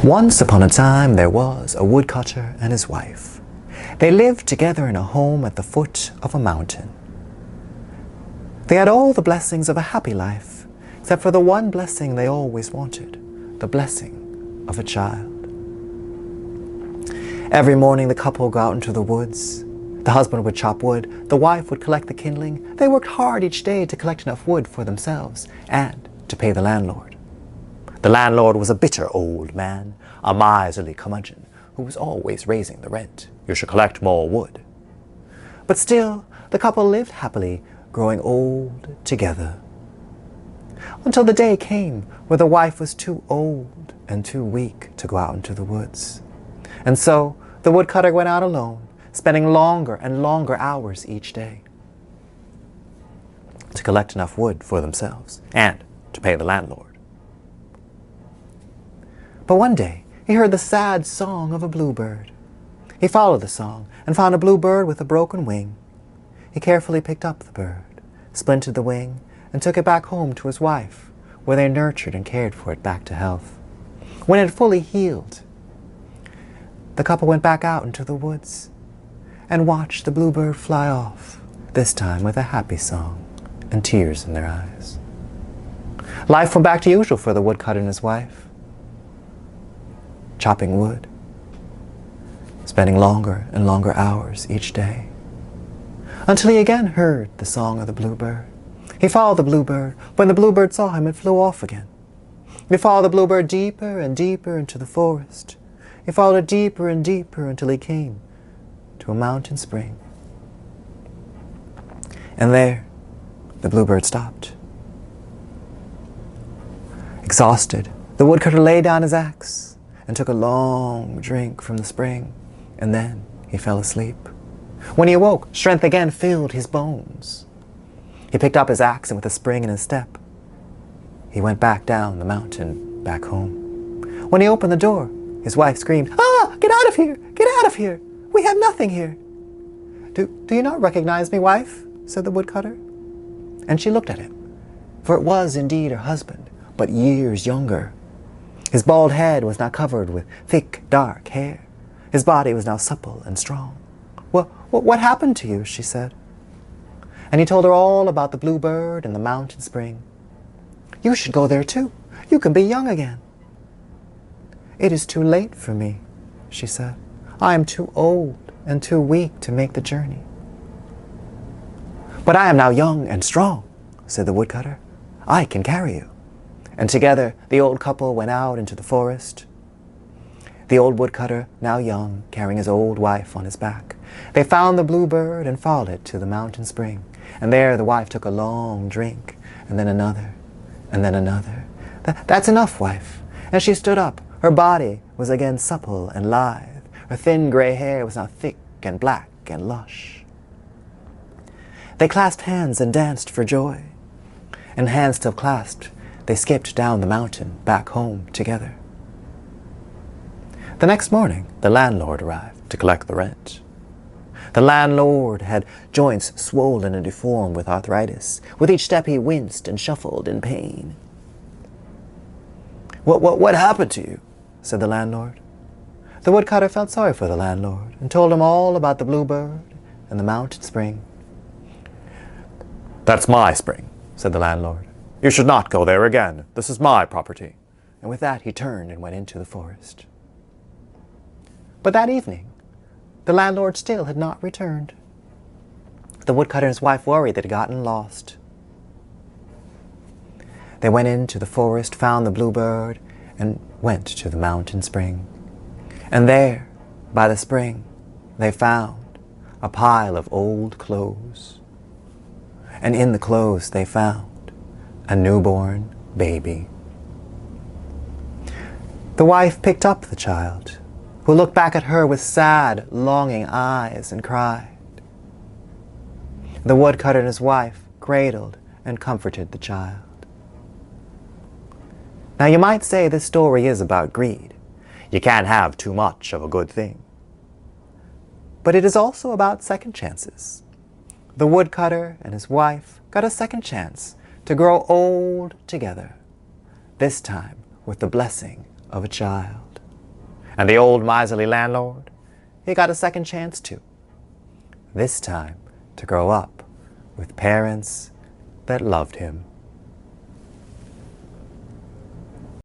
Once upon a time there was a woodcutter and his wife. They lived together in a home at the foot of a mountain. They had all the blessings of a happy life, except for the one blessing they always wanted, the blessing of a child. Every morning the couple would go out into the woods. The husband would chop wood, the wife would collect the kindling. They worked hard each day to collect enough wood for themselves and to pay the landlord. The landlord was a bitter old man, a miserly curmudgeon, who was always raising the rent. You should collect more wood. But still, the couple lived happily, growing old together. Until the day came where the wife was too old and too weak to go out into the woods. And so the woodcutter went out alone, spending longer and longer hours each day to collect enough wood for themselves and to pay the landlord. But one day, he heard the sad song of a bluebird. He followed the song and found a bluebird with a broken wing. He carefully picked up the bird, splinted the wing, and took it back home to his wife, where they nurtured and cared for it back to health. When it had fully healed, the couple went back out into the woods and watched the bluebird fly off, this time with a happy song and tears in their eyes. Life went back to usual for the woodcutter and his wife, chopping wood, spending longer and longer hours each day, until he again heard the song of the bluebird. He followed the bluebird. When the bluebird saw him, it flew off again. He followed the bluebird deeper and deeper into the forest. He followed it deeper and deeper until he came to a mountain spring. And there, the bluebird stopped. Exhausted, the woodcutter laid down his axe and took a long drink from the spring, and then he fell asleep. When he awoke, strength again filled his bones. He picked up his axe, and with a spring in his step, he went back down the mountain, back home. When he opened the door, his wife screamed, "Ah, get out of here! Get out of here! We have nothing here!" Do you not recognize me, wife?" said the woodcutter. And she looked at him, for it was indeed her husband, but years younger. His bald head was now covered with thick, dark hair. His body was now supple and strong. What happened to you?" she said. And he told her all about the bluebird and the mountain spring. "You should go there too. You can be young again." "It is too late for me," she said. "I am too old and too weak to make the journey." "But I am now young and strong," said the woodcutter. "I can carry you." And together the old couple went out into the forest. The old woodcutter, now young, carrying his old wife on his back. They found the bluebird and followed it to the mountain spring. And there the wife took a long drink, and then another, and then another. "That's enough, wife." And she stood up. Her body was again supple and lithe. Her thin gray hair was now thick and black and lush. They clasped hands and danced for joy. And hands still clasped, they skipped down the mountain back home together. The next morning, the landlord arrived to collect the rent. The landlord had joints swollen and deformed with arthritis. With each step he winced and shuffled in pain. What happened to you?" said the landlord. The woodcutter felt sorry for the landlord and told him all about the bluebird and the mountain spring. "That's my spring," said the landlord. "You should not go there again. This is my property." And with that he turned and went into the forest. But that evening, the landlord still had not returned. The woodcutter and his wife worried that he had gotten lost. They went into the forest, found the bluebird, and went to the mountain spring. And there, by the spring, they found a pile of old clothes. And in the clothes they found a newborn baby. The wife picked up the child, who looked back at her with sad, longing eyes and cried. The woodcutter and his wife cradled and comforted the child. Now you might say this story is about greed. You can't have too much of a good thing. But it is also about second chances. The woodcutter and his wife got a second chance to grow old together, this time with the blessing of a child. And the old miserly landlord, he got a second chance too. This time to grow up with parents that loved him